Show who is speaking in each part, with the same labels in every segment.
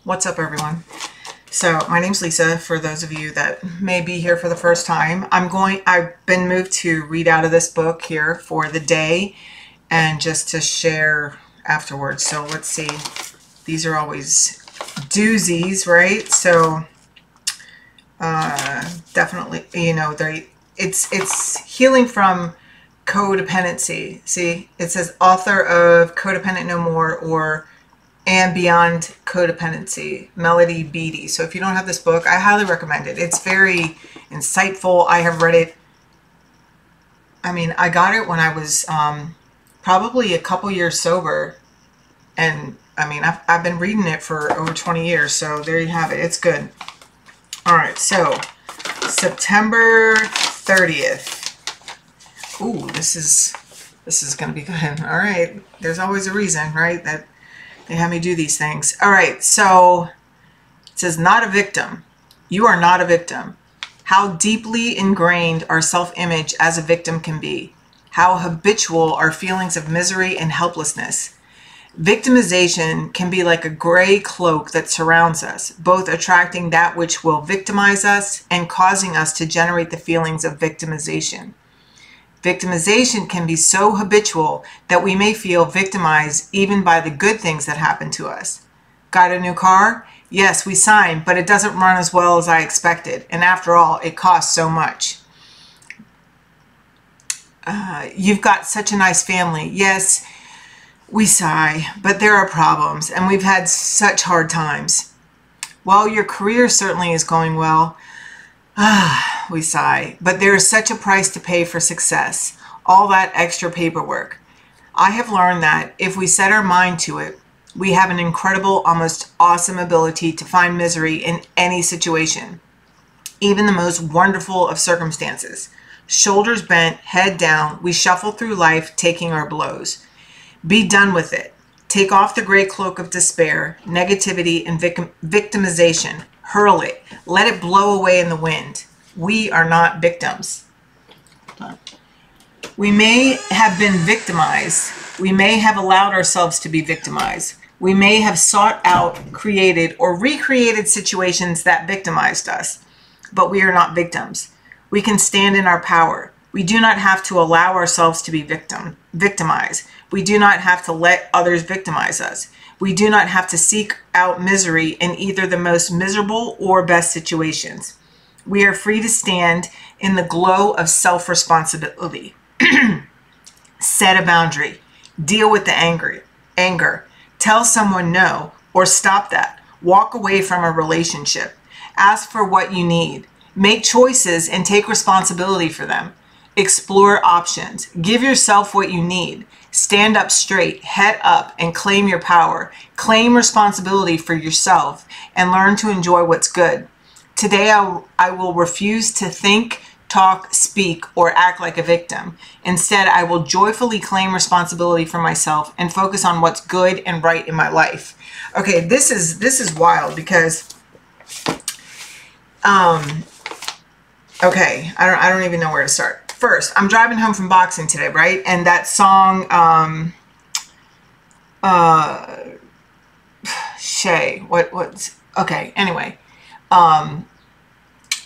Speaker 1: What's up, everyone? So my name's Lisa. For those of you that may be here for the first time, I've been moved to read out of this book here for the day and just to share afterwards. So let's see. These are always doozies, right? So definitely, you know, it's healing from codependency. See, it says author of Codependent No More and Beyond Codependency, Melody Beattie. So if you don't have this book, I highly recommend it. It's very insightful. I have read it. I mean, I got it when I was probably a couple years sober. And I mean, I've been reading it for over 20 years. So there you have it. It's good. All right. So September 30th. Ooh, this is going to be good. All right. There's always a reason, right? That they have me do these things. All right, so it says, not a victim. You are not a victim. How deeply ingrained our self-image as a victim can be. How habitual our feelings of misery and helplessness. Victimization can be like a gray cloak that surrounds us, both attracting that which will victimize us and causing us to generate the feelings of victimization. Victimization can be so habitual that we may feel victimized even by the good things that happen to us. Got a new car? Yes, we signed, but it doesn't run as well as I expected. And after all, it costs so much. You've got such a nice family. Yes, we sigh, but there are problems, and we've had such hard times. Well, your career certainly is going well. We sigh, but there is such a price to pay for success, all that extra paperwork. I have learned that if we set our mind to it, we have an incredible, almost awesome ability to find misery in any situation, even the most wonderful of circumstances. Shoulders bent, head down, we shuffle through life, taking our blows. Be done with it. Take off the gray cloak of despair, negativity, and victimization. Hurl it. Let it blow away in the wind. We are not victims. We may have been victimized. We may have allowed ourselves to be victimized. We may have sought out, created, or recreated situations that victimized us. But we are not victims. We can stand in our power. We do not have to allow ourselves to be victimized. We do not have to let others victimize us. We do not have to seek out misery in either the most miserable or best situations. We are free to stand in the glow of self-responsibility. Set a boundary. Deal with the anger. Tell someone no or stop that. Walk away from a relationship. Ask for what you need. Make choices and take responsibility for them. Explore options. Give yourself what you need. Stand up straight, head up, and claim your power. Claim responsibility for yourself and learn to enjoy what's good. Today, I will refuse to think, talk, speak, or act like a victim. Instead, I will joyfully claim responsibility for myself and focus on what's good and right in my life. Okay, this is wild because, okay, I don't even know where to start. First, I'm driving home from boxing today, right? And that song, Shay, okay, anyway.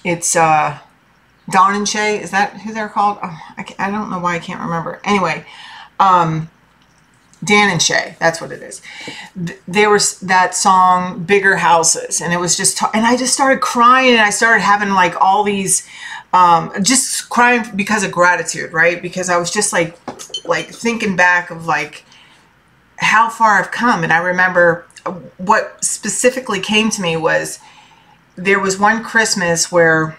Speaker 1: It's, Dawn and Shay, is that who they're called? Oh, I don't know why I can't remember. Anyway, Dan and Shay, that's what it is. There was that song, Bigger Houses, and it was just, and I just started crying, and I started having like all these, just crying because of gratitude, right? Because I was just like thinking back of like how far I've come. And I remember what specifically came to me was there was one Christmas where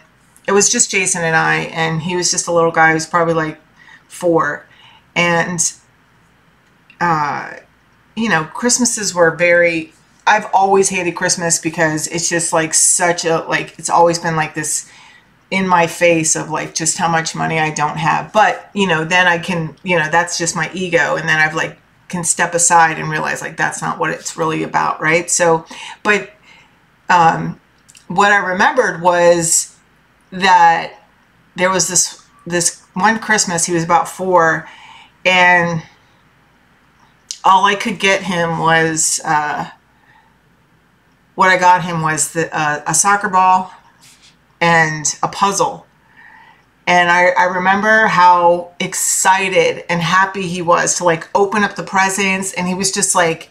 Speaker 1: it was just Jason and I, and he was just a little guy who was probably like 4. And, you know, Christmases were I've always hated Christmas because it's just like it's always been like this in my face of like just how much money I don't have. But, you know, then I can, you know, that's just my ego. And then I've like can step aside and realize like that's not what it's really about. Right. So, but what I remembered was that there was this one Christmas, he was about 4, and all I could get him was what I got him was a soccer ball and a puzzle. And I remember how excited and happy he was to like open up the presents, and he was just like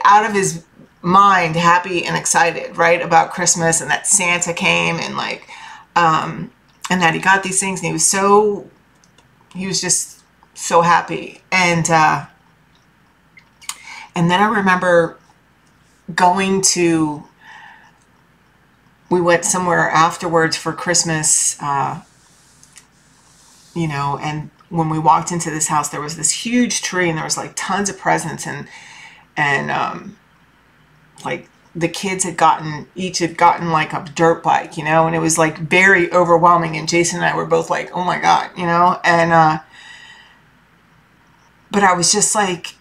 Speaker 1: out of his mind, happy and excited, right, about Christmas, and that Santa came, and like and that he got these things, and he was just so happy. And then I remember we went somewhere afterwards for Christmas, you know, and when we walked into this house, there was this huge tree, and there was like tons of presents, and like the kids each had gotten like a dirt bike, you know, and it was like very overwhelming. And Jason and I were both like, oh my God, you know, and but I was just like,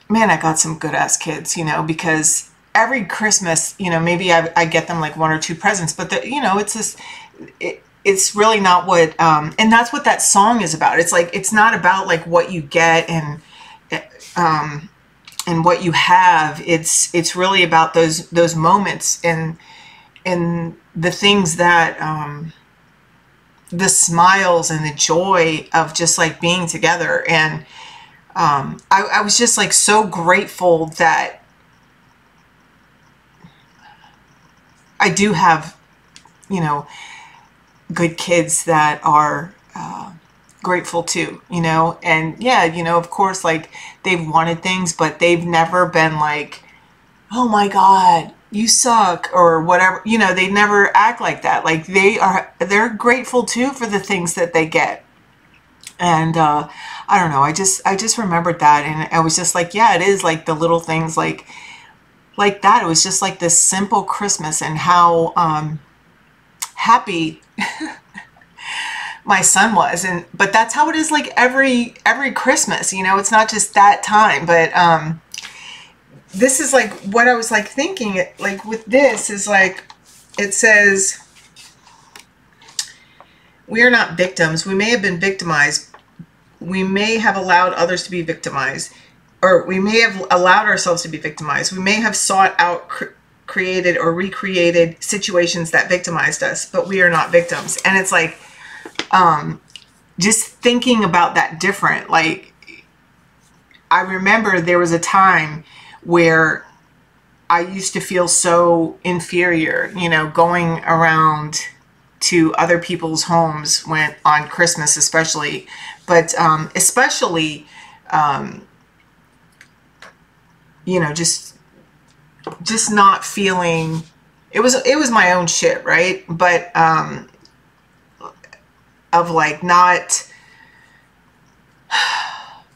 Speaker 1: man, I got some good ass kids, you know, because every Christmas, you know, maybe I get them like one or two presents, but you know, it's just, it's really not what, and that's what that song is about. It's like, it's not about like what you get and what you have. It's really about those moments and the things that, the smiles and the joy of just like being together. And I was just like so grateful that I do have, you know, good kids that are grateful too, you know. And yeah, you know, of course, like they've wanted things, but they've never been like, oh my God, you suck or whatever, you know. They never act like that. Like they're grateful too for the things that they get. And I don't know, I just remembered that, and I was just like, yeah, it is like the little things like that. It was just like this simple Christmas, and how happy my son was. But that's how it is like every Christmas, you know. It's not just that time, but this is like what I was like thinking, like with this is like, it says, we are not victims. We may have been victimized. We may have allowed others to be victimized, or we may have allowed ourselves to be victimized. We may have sought out, created or recreated situations that victimized us, but we are not victims. And it's like, just thinking about that different, like, I remember there was a time where I used to feel so inferior, you know, going around to other people's homes when on Christmas, especially, but especially, you know, just not feeling, it was my own shit, right? But of like not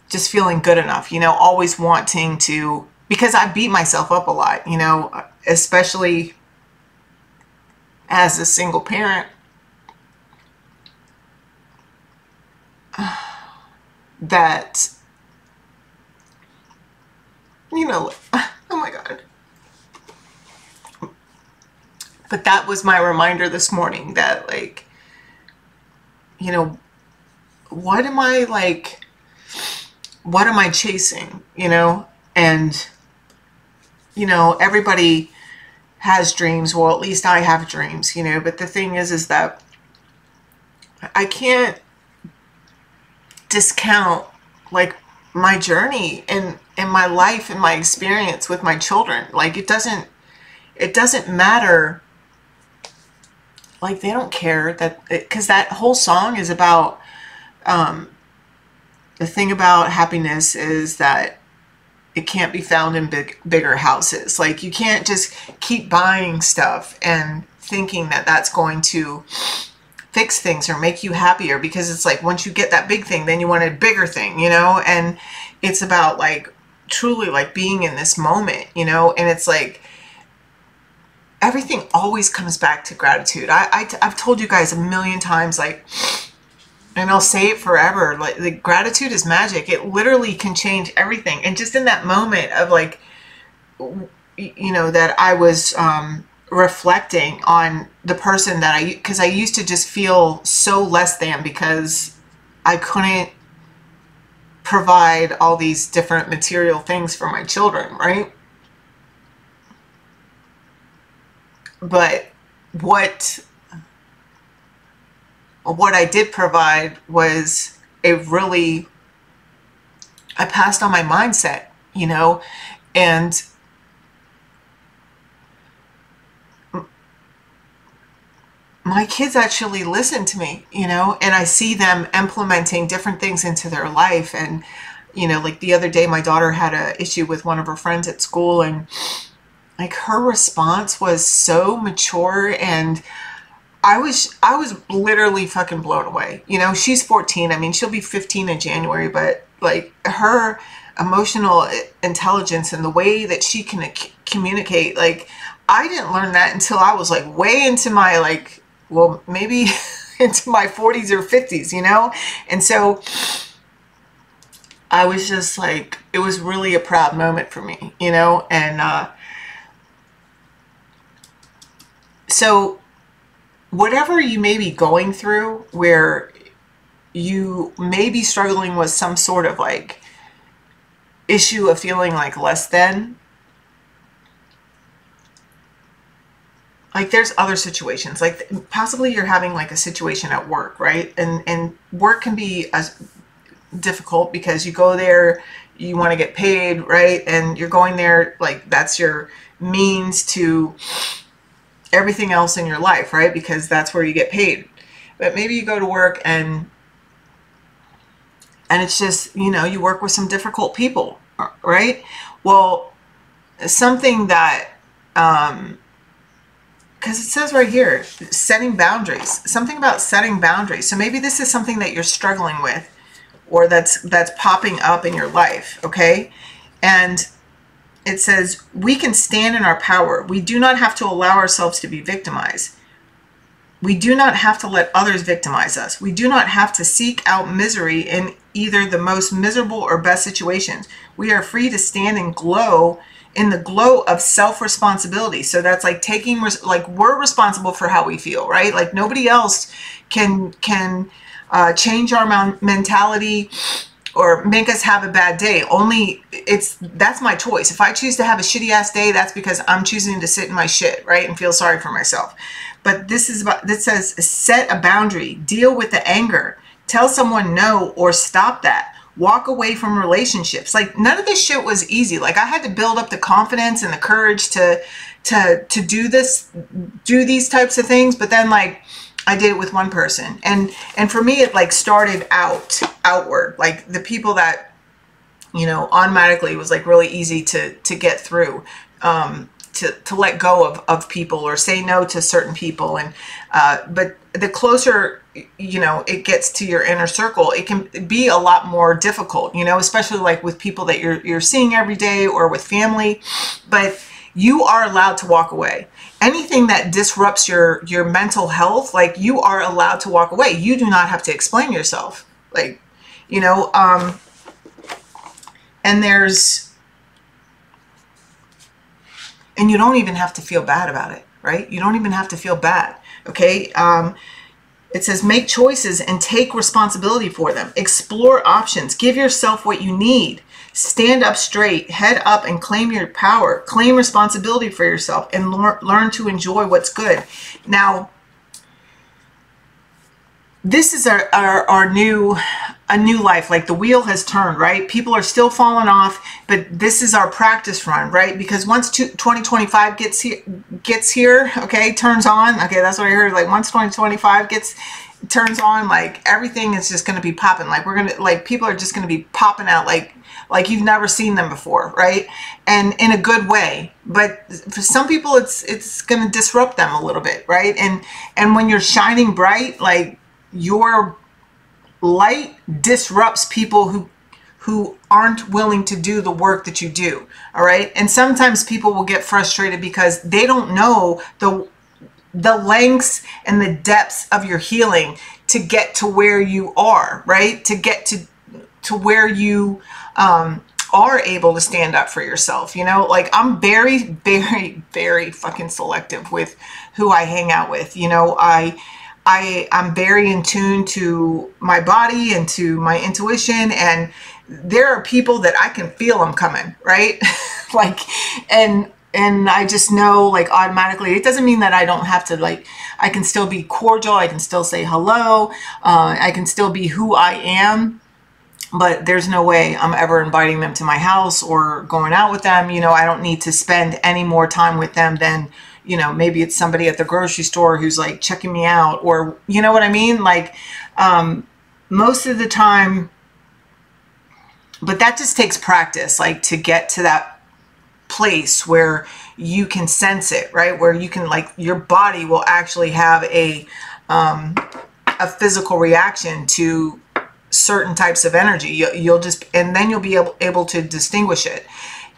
Speaker 1: just feeling good enough, you know, always wanting to, because I beat myself up a lot, you know, especially as a single parent. That, you know, oh my God. But that was my reminder this morning that, like, you know, what am I chasing, you know? And, you know, everybody has dreams. Well, at least I have dreams, you know, but the thing is that I can't discount like my journey and my life and my experience with my children. Like it doesn't matter. Like they don't care that, because that whole song is about, the thing about happiness is that it can't be found in bigger houses. Like you can't just keep buying stuff and thinking that that's going to fix things or make you happier, because it's like once you get that big thing, then you want a bigger thing, you know. And it's about like truly like being in this moment, you know. And it's like everything always comes back to gratitude. I've told you guys a million times, like, and I'll say it forever, like the gratitude is magic. It literally can change everything. And just in that moment of like, you know, that I was reflecting on the person that because I used to just feel so less than because I couldn't provide all these different material things for my children, right? But what I did provide was I passed on my mindset, you know, and my kids actually listen to me, you know, and I see them implementing different things into their life. And, you know, like the other day, my daughter had an issue with one of her friends at school, and like her response was so mature, and I was literally fucking blown away. You know, she's 14. I mean, she'll be 15 in January, but like her emotional intelligence and the way that she can communicate, like I didn't learn that until I was like way into my like, well, maybe into my 40s or 50s, you know? And so I was just like, it was really a proud moment for me, you know? And so whatever you may be going through, where you may be struggling with some sort of like issue of feeling like less than, like there's other situations, like possibly you're having like a situation at work, right? And work can be as difficult because you go there, you want to get paid, right? And you're going there, like that's your means to everything else in your life, right? Because that's where you get paid. But maybe you go to work and it's just, you know, you work with some difficult people, right? Well, something that because it says right here, setting boundaries, something about setting boundaries. So maybe this is something that you're struggling with, or that's popping up in your life, okay? And it says, we can stand in our power. We do not have to allow ourselves to be victimized. We do not have to let others victimize us. We do not have to seek out misery in either the most miserable or best situations. We are free to stand and glow in the glow of self-responsibility. So that's like taking, like we're responsible for how we feel, right? Like nobody else can change our mentality or make us have a bad day. Only that's my choice. If I choose to have a shitty ass day, that's because I'm choosing to sit in my shit, right? And feel sorry for myself. But this says set a boundary, deal with the anger, tell someone no, or stop that. Walk away from relationships. Like none of this shit was easy. Like I had to build up the confidence and the courage to do these types of things. But then like I did it with one person, and for me it like started outward. Like the people that, you know, automatically was like really easy to get through. To let go of people or say no to certain people. And but the closer, you know, it gets to your inner circle, it can be a lot more difficult, you know, especially like with people that you're seeing every day or with family. But you are allowed to walk away. Anything that disrupts your mental health, like you are allowed to walk away. You do not have to explain yourself, like, you know. And you don't even have to feel bad about it, right? You don't even have to feel bad, okay? It says make choices and take responsibility for them. Explore options. Give yourself what you need. Stand up straight, head up, and claim your power. Claim responsibility for yourself and learn to enjoy what's good. Now, this is our new life. Like the wheel has turned, right? People are still falling off, but this is our practice run, right? Because once 2025 gets here, okay, turns on, okay, that's what I heard. Like once 2025 turns on, like everything is just going to be popping. Like people are just going to be popping out like you've never seen them before, right? And in a good way. But for some people it's going to disrupt them a little bit, right? And when you're shining bright, like your light disrupts people who aren't willing to do the work that you do. All right. And sometimes people will get frustrated because they don't know the lengths and the depths of your healing to get to where you are, right? To get to where you are able to stand up for yourself. You know, like I'm very, very, very fucking selective with who I hang out with. You know, I'm very in tune to my body and to my intuition, and there are people that I can feel them coming, right? Like, and and I just know, like, automatically, it doesn't mean that I don't have to, like, I can still be cordial, I can still say hello, I can still be who I am, but there's no way I'm ever inviting them to my house or going out with them. You know, I don't need to spend any more time with them than, you know, maybe it's somebody at the grocery store who's like checking me out, or, you know what I mean? Like, most of the time, but that just takes practice, like, to get to that place where you can sense it, right? Where you can, like, your body will actually have a physical reaction to certain types of energy. You'll just, and then you'll be able to distinguish it.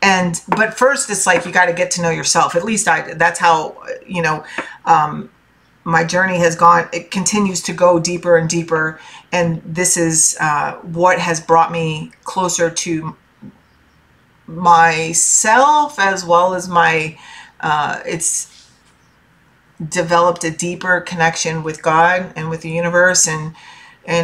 Speaker 1: And, but first it's like, you got to get to know yourself. At least that's how, you know, my journey has gone. It continues to go deeper and deeper. And this is what has brought me closer to myself, as well as my, it's developed a deeper connection with God and with the universe, and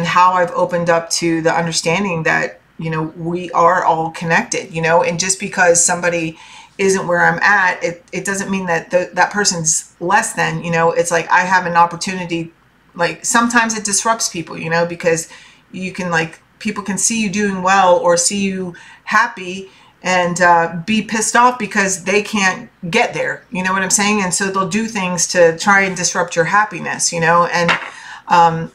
Speaker 1: how I've opened up to the understanding that, you know, we are all connected, you know, and just because somebody isn't where I'm at, it doesn't mean that that person's less than, you know. It's like, I have an opportunity, like, sometimes it disrupts people, you know, because you can, like, people can see you doing well or see you happy and be pissed off because they can't get there, you know what I'm saying? And so they'll do things to try and disrupt your happiness, you know. And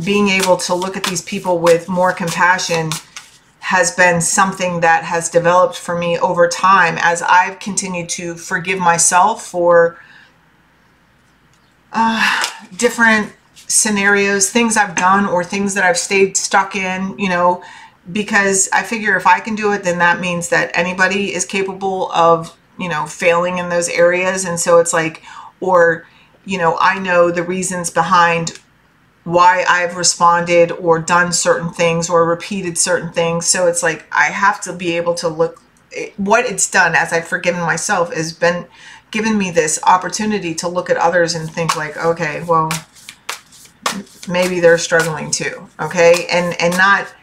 Speaker 1: being able to look at these people with more compassion has been something that has developed for me over time as I've continued to forgive myself for different scenarios, things I've done or things that I've stayed stuck in, you know, because I figure if I can do it, then that means that anybody is capable of, you know, failing in those areas. And so it's like, or, you know, I know the reasons behind why I've responded or done certain things or repeated certain things. So it's like, I have to be able to look, what it's done as I've forgiven myself has been given me this opportunity to look at others and think like, okay, well, maybe they're struggling too. Okay. And not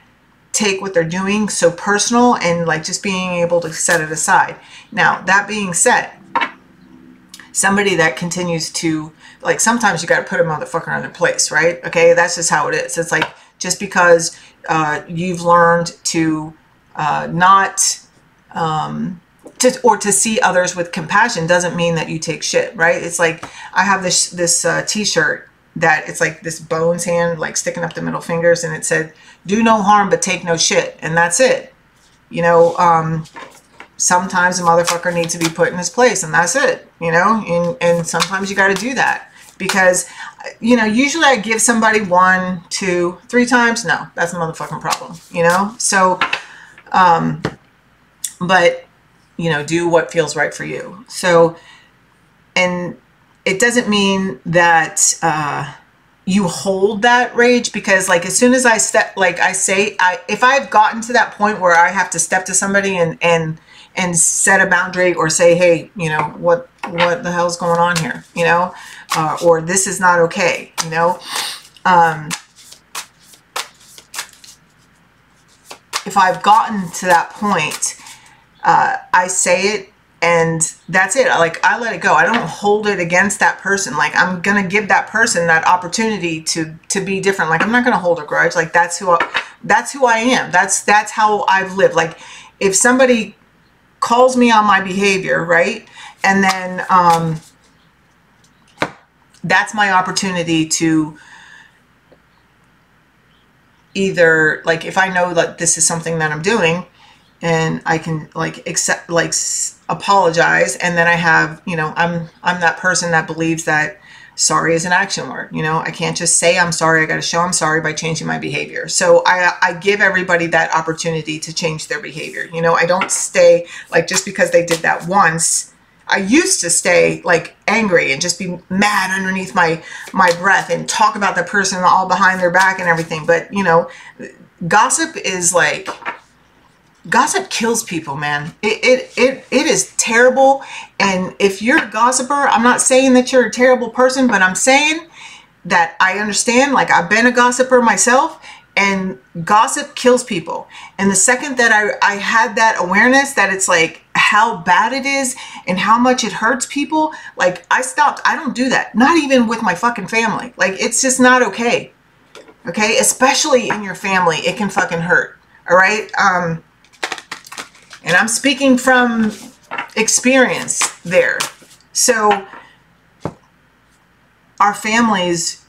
Speaker 1: take what they're doing so personal, and like just being able to set it aside. Now, that being said, somebody that continues to, like, sometimes you got to put a motherfucker in their place, right? Okay, that's just how it is. It's like, just because you've learned to not, to see others with compassion doesn't mean that you take shit, right? It's like, I have this t-shirt that it's like this Bones hand, like sticking up the middle fingers, and it said, do no harm but take no shit. And that's it. You know, sometimes a motherfucker needs to be put in his place, and that's it, you know. And sometimes you got to do that, because, you know, usually I give somebody 1, 2, 3 times. No, that's a motherfucking problem, you know. So but, you know, do what feels right for you. So, and it doesn't mean that you hold that rage, because, like, as soon as I step, like I say, if I've gotten to that point where I have to step to somebody and set a boundary, or say, hey, you know, what the hell's going on here, you know, or this is not okay, you know. If I've gotten to that point, I say it, and that's it. Like, I let it go. I don't hold it against that person. Like, I'm going to give that person that opportunity to be different. Like, I'm not going to hold a grudge. Like, that's who I am. That's how I've lived. Like, if somebody calls me on my behavior, right? And then, that's my opportunity to either, like, if I know that this is something that I'm doing, and I can, like, accept, like, apologize, and then I have, you know, I'm that person that believes that sorry is an action word. You know, I can't just say I'm sorry. I got to show I'm sorry by changing my behavior. So I give everybody that opportunity to change their behavior. You know, I don't stay, like, just because they did that once. I used to stay, like, angry and just be mad underneath my breath and talk about the person all behind their back and everything. But, you know, gossip is like, gossip kills people, man. It is terrible. And if you're a gossiper, I'm not saying that you're a terrible person, but I'm saying that I understand, like, I've been a gossiper myself, And gossip kills people. And the second that I had that awareness that it's like how bad it is and how much it hurts people, like I stopped. I don't do that. Not even with my fucking family. Like it's just not okay. Okay? Especially in your family, it can fucking hurt. All right? And I'm speaking from experience there. So our families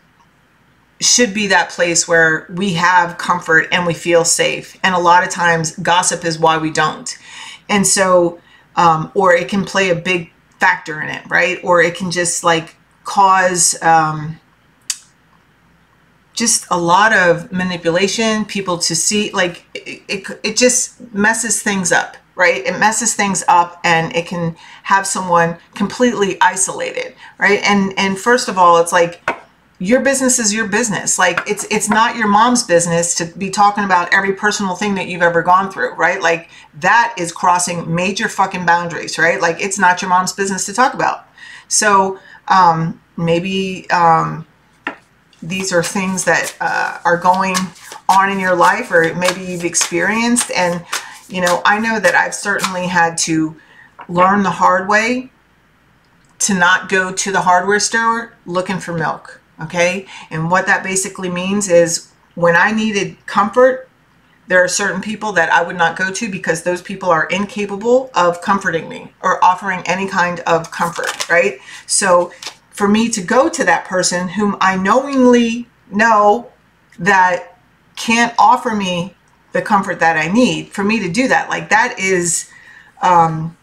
Speaker 1: should be that place where we have comfort and we feel safe. And a lot of times gossip is why we don't. And so, or it can play a big factor in it, right? Or it can just like cause just a lot of manipulation, people to see, like it just messes things up, right? It messes things up and it can have someone completely isolated, right? And first of all, it's like, your business is your business. Like it's not your mom's business to be talking about every personal thing that you've ever gone through, right? Like that is crossing major fucking boundaries, right? Like it's not your mom's business to talk about. So maybe these are things that are going on in your life, or maybe you've experienced. And, you know, I know that I've certainly had to learn the hard way to not go to the hardware store looking for milk. Okay. And what that basically means is when I needed comfort, there are certain people that I would not go to because those people are incapable of comforting me or offering any kind of comfort. Right. So for me to go to that person whom I knowingly know that can't offer me the comfort that I need, for me to do that, like that is an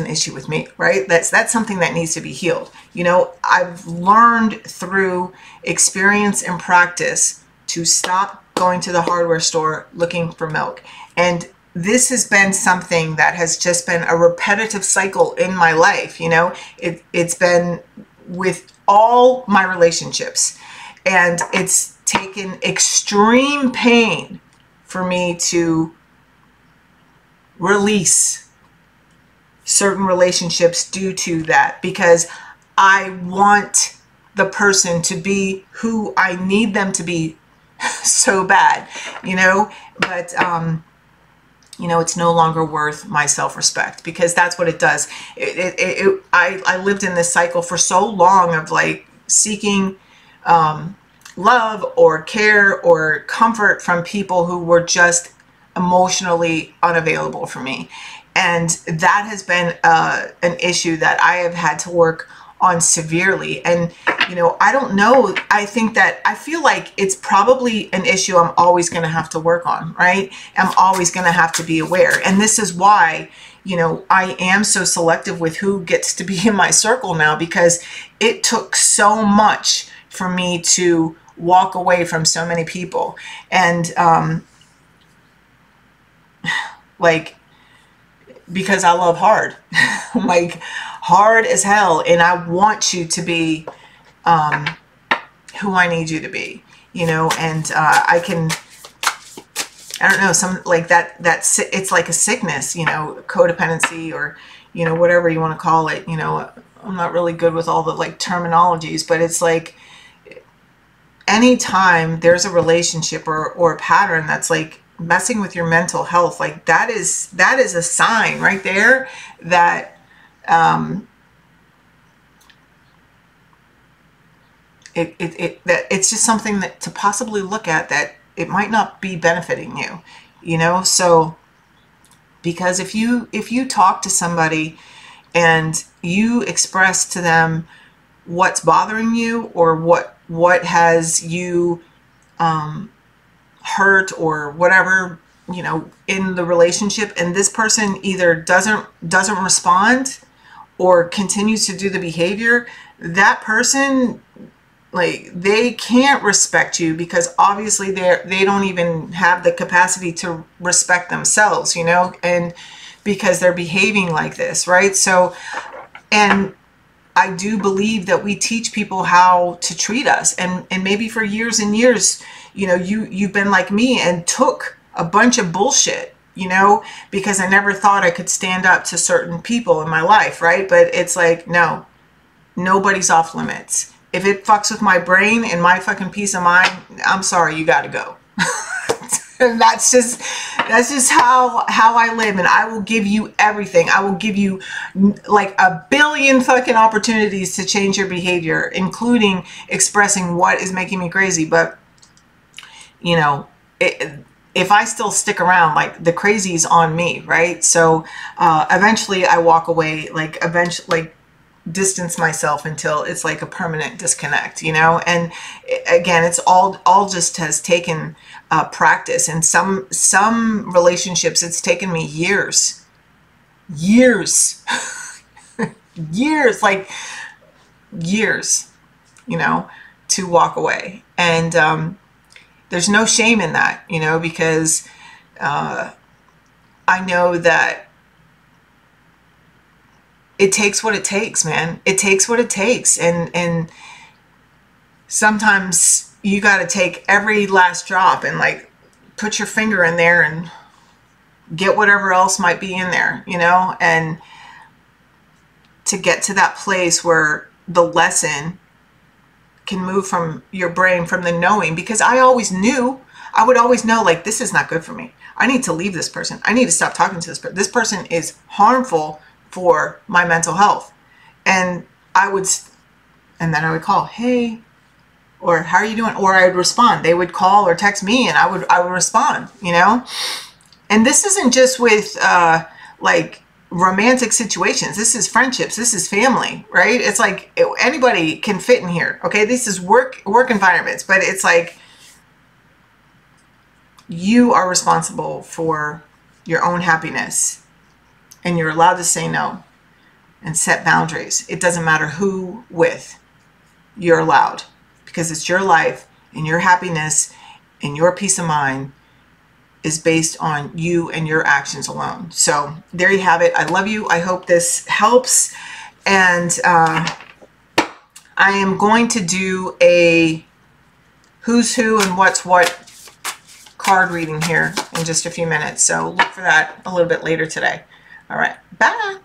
Speaker 1: issue with me, right? That's something that needs to be healed. You know, I've learned through experience and practice to stop going to the hardware store looking for milk. And this has been something that has just been a repetitive cycle in my life. You know, it's been with all my relationships, and it's taken extreme pain for me to release certain relationships due to that, because I want the person to be who I need them to be so bad, you know, but, you know, it's no longer worth my self-respect, because that's what it does. I lived in this cycle for so long of like seeking love or care or comfort from people who were just emotionally unavailable for me. And that has been an issue that I have had to work on severely. And, you know, I don't know. I feel like it's probably an issue I'm always going to have to work on, right? I'm always going to have to be aware. And this is why, you know, I am so selective with who gets to be in my circle now, because it took so much for me to walk away from so many people. And, like, because I love hard, like hard as hell. And I want you to be who I need you to be, you know, and I don't know, some like that's it's like a sickness, you know, codependency, or, you know, whatever you want to call it. You know, I'm not really good with all the like terminologies, but it's like anytime there's a relationship or a pattern that's like messing with your mental health, like that is a sign right there that that it's just something that to possibly look at, that it might not be benefiting you, you know. So because if you talk to somebody and you express to them what's bothering you, or what has you hurt or whatever, you know, in the relationship, and this person either doesn't respond or continues to do the behavior, that person, like, they can't respect you, because obviously they don't even have the capacity to respect themselves, you know, and because they're behaving like this, right? So, and I do believe that we teach people how to treat us, and maybe for years and years, you know, you've been like me and took a bunch of bullshit, you know, because I never thought I could stand up to certain people in my life, right? But it's like, no, nobody's off limits. if it fucks with my brain and my fucking peace of mind, I'm sorry, you got to go. And that's just how I live. And I will give you everything. I will give you like a billion fucking opportunities to change your behavior, including expressing what is making me crazy. But, you know, if I still stick around, like, the crazy's on me, right? So eventually I walk away, like, distance myself until it's like a permanent disconnect, you know. And again, it's all just has taken practice. And some relationships, it's taken me years years, like years, you know, to walk away. And there's no shame in that, you know, because I know that it takes what it takes, man. It takes what it takes. And sometimes you got to take every last drop and like put your finger in there and get whatever else might be in there, you know, and to get to that place where the lesson can move from your brain, from the knowing. Because I always knew, I would always know, like, this is not good for me. I need to leave this person. I need to stop talking to this person. This person is harmful for my mental health. And then I would call, hey, or how are you doing? Or I would respond. They would call or text me and I would respond, you know? And this isn't just with like romantic situations. This is friendships. This is family, right? It's like anybody can fit in here. Okay. This is work environments, but it's like you are responsible for your own happiness and you're allowed to say no and set boundaries. It doesn't matter who with, you're allowed, because it's your life and your happiness and your peace of mind is based on you and your actions alone. So there you have it. I love you. I hope this helps. And I am going to do a who's who and what's what card reading here in just a few minutes. So look for that a little bit later today. All right. Bye.